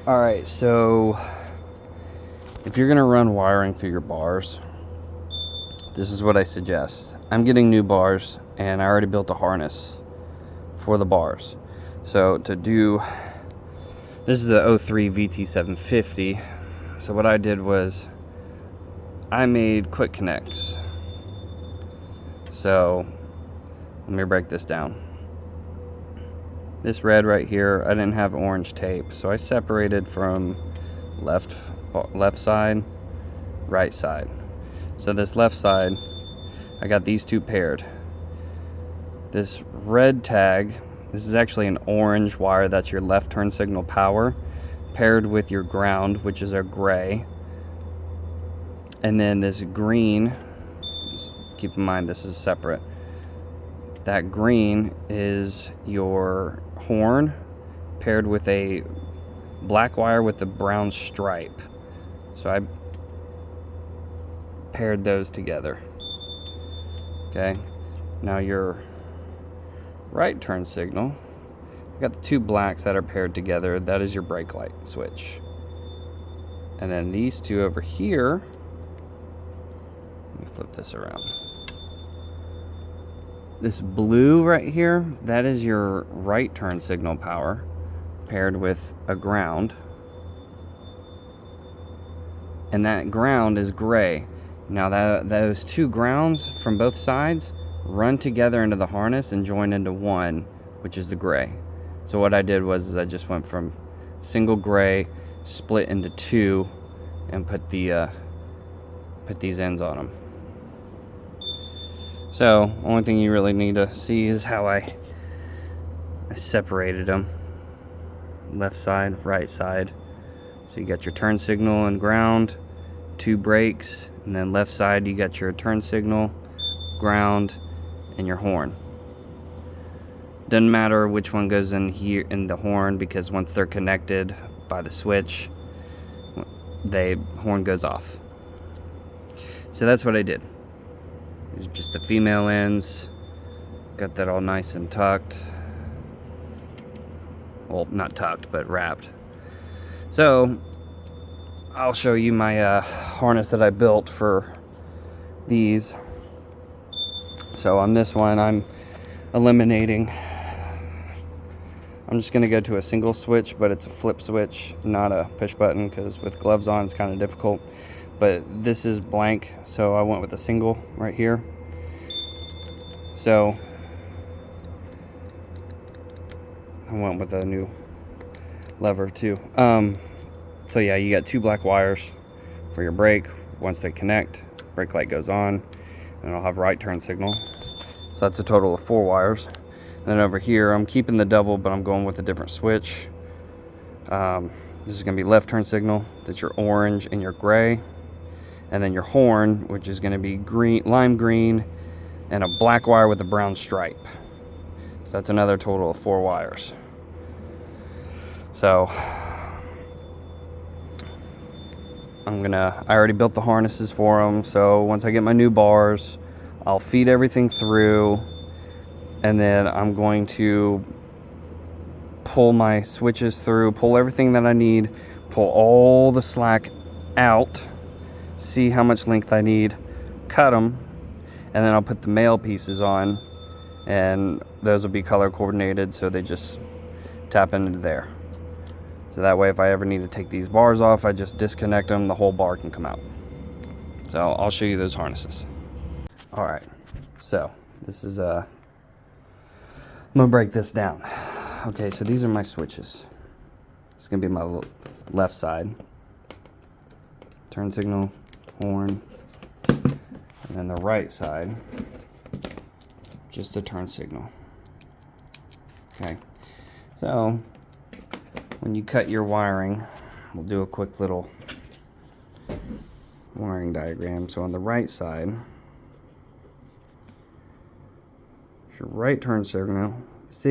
Alright, so if you're going to run wiring through your bars, this is what I suggest. I'm getting new bars, and I already built a harness for the bars. So to do, this is the 03 VT750. So what I did was I made quick connects. So let me break this down. This red right here, I didn't have orange tape, so I separated from left side, right side. So this left side, I got these two paired. This red tag, this is actually an orange wire, that's your left turn signal power, paired with your ground, which is a gray. And then this green, keep in mind this is separate. That green is your horn paired with a black wire with a brown stripe. So I paired those together. Okay, now your right turn signal, you got the two blacks that are paired together. That is your brake light switch. And then these two over here, let me flip this around. This blue right here, that is your right turn signal power paired with a ground. And that ground is gray. Now those two grounds from both sides run together into the harness and join into one, which is the gray. So what I did was I just went from single gray, split into two, and put these ends on them. So, only thing you really need to see is how I separated them. Left side, right side. So you got your turn signal and ground, two brakes, and then left side you got your turn signal, ground, and your horn. Doesn't matter which one goes in here in the horn, because once they're connected by the switch, the horn goes off. So that's what I did. These are just the female ends. Got that all nice and tucked. Well, not tucked, but wrapped. So I'll show you my harness that I built for these. So on this one, I'm eliminating. I'm just going to go to a single switch, but it's a flip switch, not a push button, because with gloves on it's kind of difficult. But this is blank, so I went with a single right here. So I went with a new lever too. So yeah, you got two black wires for your brake. Once they connect, brake light goes on, and I'll have right turn signal. So that's a total of 4 wires. And then over here, I'm keeping the double, but I'm going with a different switch. This is gonna be left turn signal. That's your orange and your gray. And then your horn, which is going to be green, lime green, and a black wire with a brown stripe. So that's another total of 4 wires. So I already built the harnesses for them. So once I get my new bars, I'll feed everything through, and then I'm going to pull my switches through, pull everything that I need, pull all the slack out, see how much length I need, cut them, and then I'll put the male pieces on, and those will be color coordinated, so they just tap into there. So that way if I ever need to take these bars off, I just disconnect them, the whole bar can come out. So I'll show you those harnesses. Alright, so this is I'm gonna break this down. Okay, so these are my switches. It's gonna be my left side. Turn signal, horn, and then the right side, just a turn signal. Okay, so when you cut your wiring, we'll do a quick little wiring diagram. So on the right side, your right turn signal is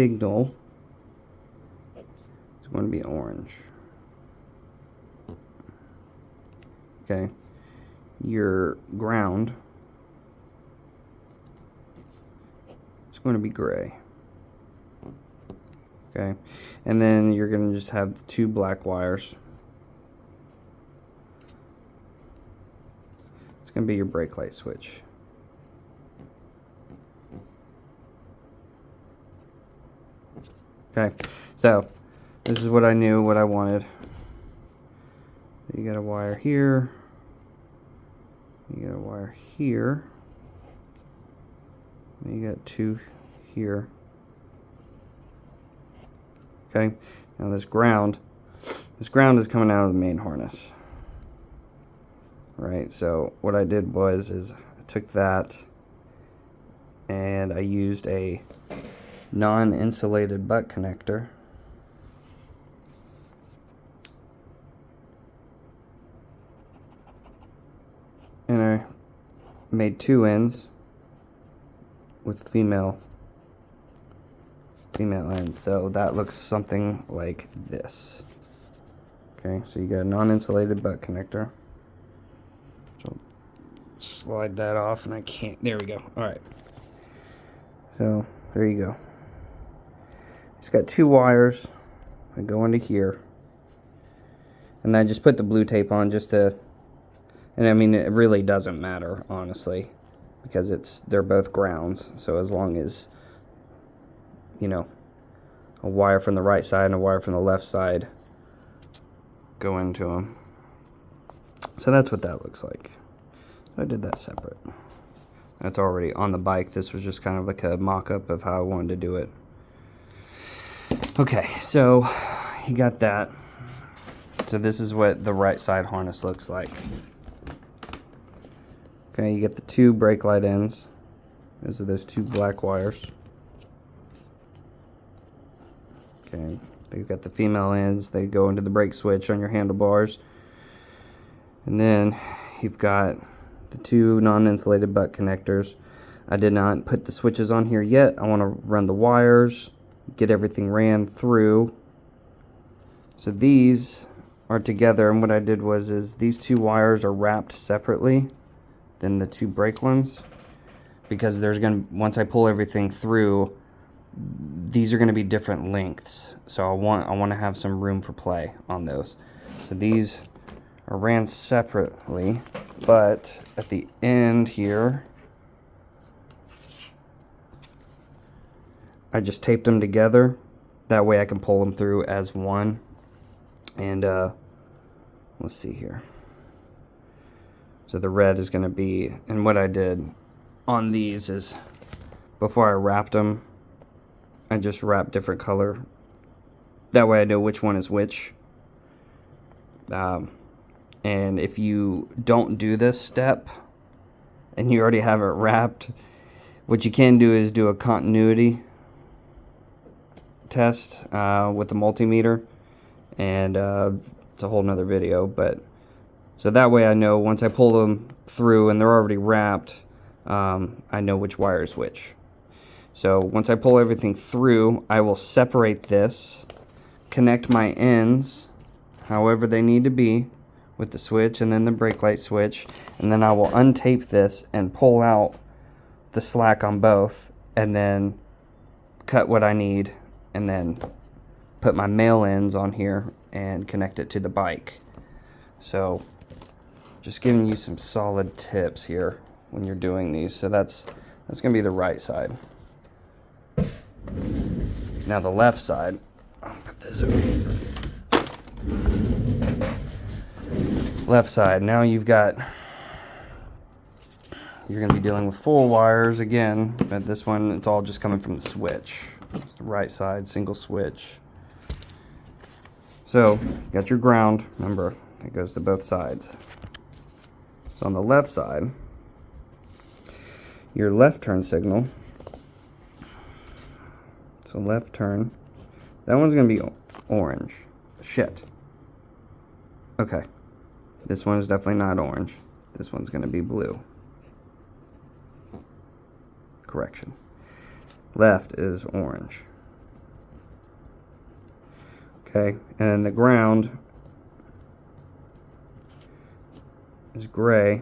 going to be orange. Okay, your ground is going to be gray. Okay, and then you're going to just have the 2 black wires going to be your brake light switch. Okay, so this is what I knew, what I wanted. You got a wire here. You got a wire here. And you got two here. Okay, now this ground is coming out of the main harness. Right, so what I did is I took that and I used a non-insulated butt connector. And I made two ends with female ends, so that looks something like this. Okay, so you got a non-insulated butt connector. So slide that off, and I can't. There we go. All right. So there you go. It's got two wires that go into here, and I just put the blue tape on just to. And I mean, it really doesn't matter, honestly, because they're both grounds. So as long as, you know, a wire from the right side and a wire from the left side go into them. So that's what that looks like. I did that separate. That's already on the bike. This was just kind of like a mock-up of how I wanted to do it. Okay, so you got that. So this is what the right side harness looks like. Okay, you get the two brake light ends. Those are those two black wires. Okay, they've got the female ends. They go into the brake switch on your handlebars. And then you've got the two non-insulated butt connectors. I did not put the switches on here yet. I want to run the wires, get everything ran through. So these are together, and what I did is these two wires are wrapped separately than the two brake ones, because once I pull everything through, these are going to be different lengths. So I want to have some room for play on those. So these are ran separately, but at the end here, I just taped them together. That way I can pull them through as one. And let's see here. So the red is going to be, and what I did on these is, before I wrapped them, I just wrapped different color. That way I know which one is which. And if you don't do this step, and you already have it wrapped, what you can do is do a continuity test with the multimeter. And it's a whole nother video, but so that way I know once I pull them through and they're already wrapped, I know which wire is which. So once I pull everything through, I will separate this, connect my ends however they need to be with the switch and then the brake light switch, and then I will untape this and pull out the slack on both, and then cut what I need, and then put my male ends on here and connect it to the bike. So just giving you some solid tips here when you're doing these. So that's going to be the right side. Now the left side, I'll put this over here. Left side, now you're going to be dealing with 4 wires again, but this one, it's all just coming from the switch. It's the right side, single switch. So, got your ground, remember, it goes to both sides. So on the left side, your left turn signal, so left turn, that one's going to be orange. Shit. Okay, this one is definitely not orange. This one's going to be blue. Correction. Left is orange. Okay, and then the ground is gray,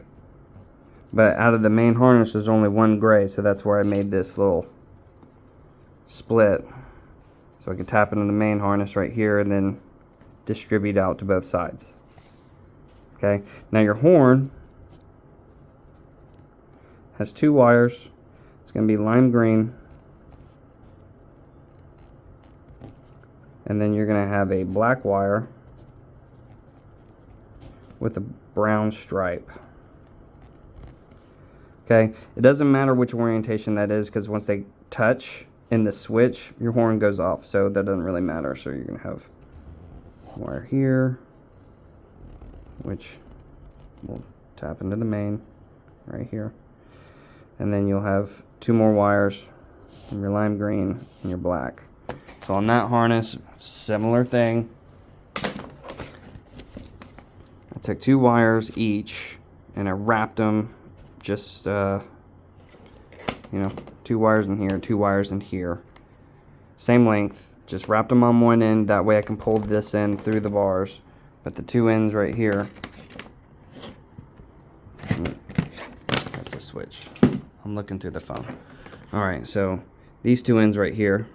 but out of the main harness there's only one gray, so that's where I made this little split, so I can tap into the main harness right here and then distribute out to both sides. Okay, now your horn has 2 wires. It's going to be lime green. And then you're going to have a black wire with a brown stripe. Okay, it doesn't matter which orientation that is, because once they touch in the switch, your horn goes off, so that doesn't really matter. So you're going to have wire here, which will tap into the main right here. And then you'll have 2 more wires from your lime green and your black. So on that harness, similar thing. I took 2 wires each and I wrapped them just, you know, 2 wires in here, 2 wires in here. Same length, just wrapped them on one end. That way I can pull this in through the bars. But the 2 ends right here, that's the switch. I'm looking through the phone. Alright, so these 2 ends right here.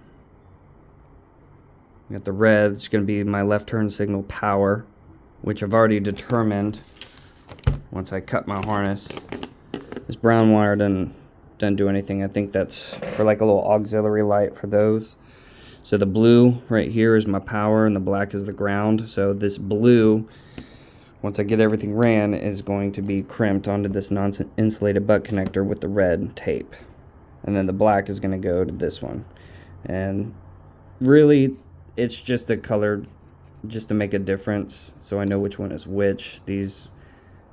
We got the red, it's going to be my left turn signal power, which I've already determined once I cut my harness. This brown wire doesn't do anything. I think that's for like a little auxiliary light for those. So the blue right here is my power and the black is the ground. So this blue, once I get everything ran, is going to be crimped onto this non-insulated butt connector with the red tape. And then the black is going to go to this one. And really, it's just a color just to make a difference, so I know which one is which. These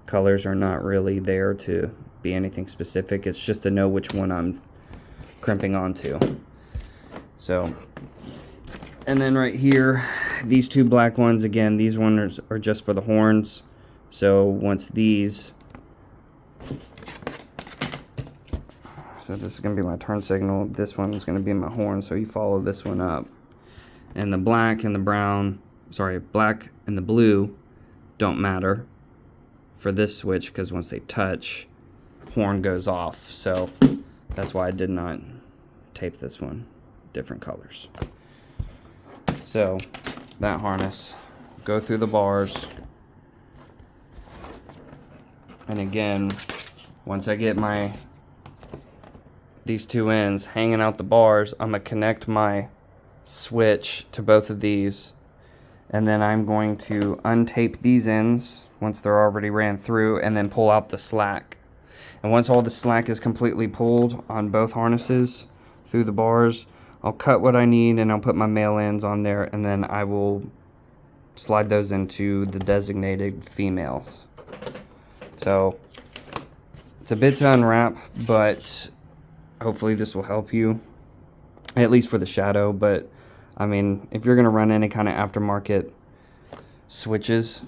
colors are not really there to be anything specific. It's just to know which one I'm crimping onto. So, and then right here, these 2 black ones, again, these ones are just for the horns. So once these, so this is going to be my turn signal, this one is going to be my horn, so you follow this one up. And the black and the brown, sorry, black and the blue don't matter for this switch, because once they touch, horn goes off. So that's why I did not tape this one different colors. So that harness, go through the bars, and again, once I get these 2 ends hanging out the bars, I'm gonna connect my switch to both of these, and then I'm going to untape these ends once they're already ran through, and then pull out the slack. And once all the slack is completely pulled on both harnesses through the bars, I'll cut what I need and I'll put my male ends on there, and then I will slide those into the designated females. So it's a bit to unwrap, but hopefully this will help you, at least for the shadow. But I mean, if you're going to run any kind of aftermarket switches,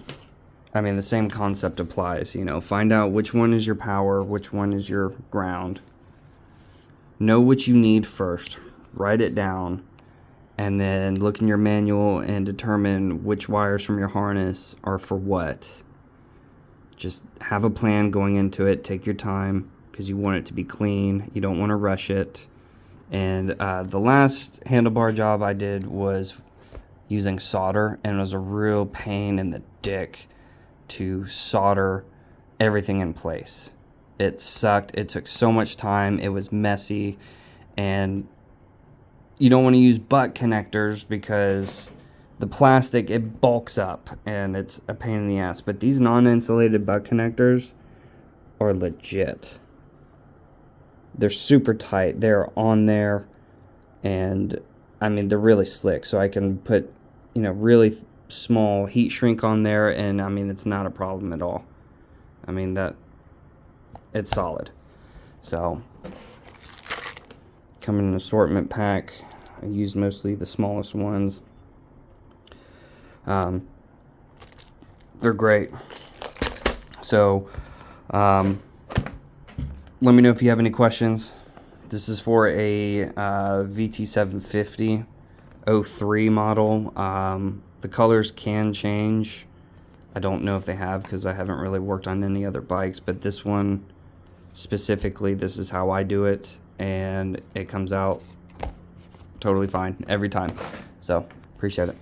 I mean, the same concept applies. You know, find out which one is your power, which one is your ground. Know what you need first. Write it down. And then look in your manual and determine which wires from your harness are for what. Just have a plan going into it. Take your time, because you want it to be clean. You don't want to rush it. And the last handlebar job I did was using solder, and it was a real pain in the dick to solder everything in place. It sucked. It took so much time. It was messy, and you don't want to use butt connectors because the plastic, it bulks up and it's a pain in the ass. But these non-insulated butt connectors are legit. They're super tight. They're on there, and I mean, they're really slick. So I can put, you know, really small heat shrink on there, and I mean, it's not a problem at all. I mean, that it's solid. So come in an assortment pack. I use mostly the smallest ones. They're great. So let me know if you have any questions. This is for a VT750 03 model. The colors can change. I don't know if they have, because I haven't really worked on any other bikes, but this one specifically, this is how I do it, and it comes out totally fine every time. So appreciate it.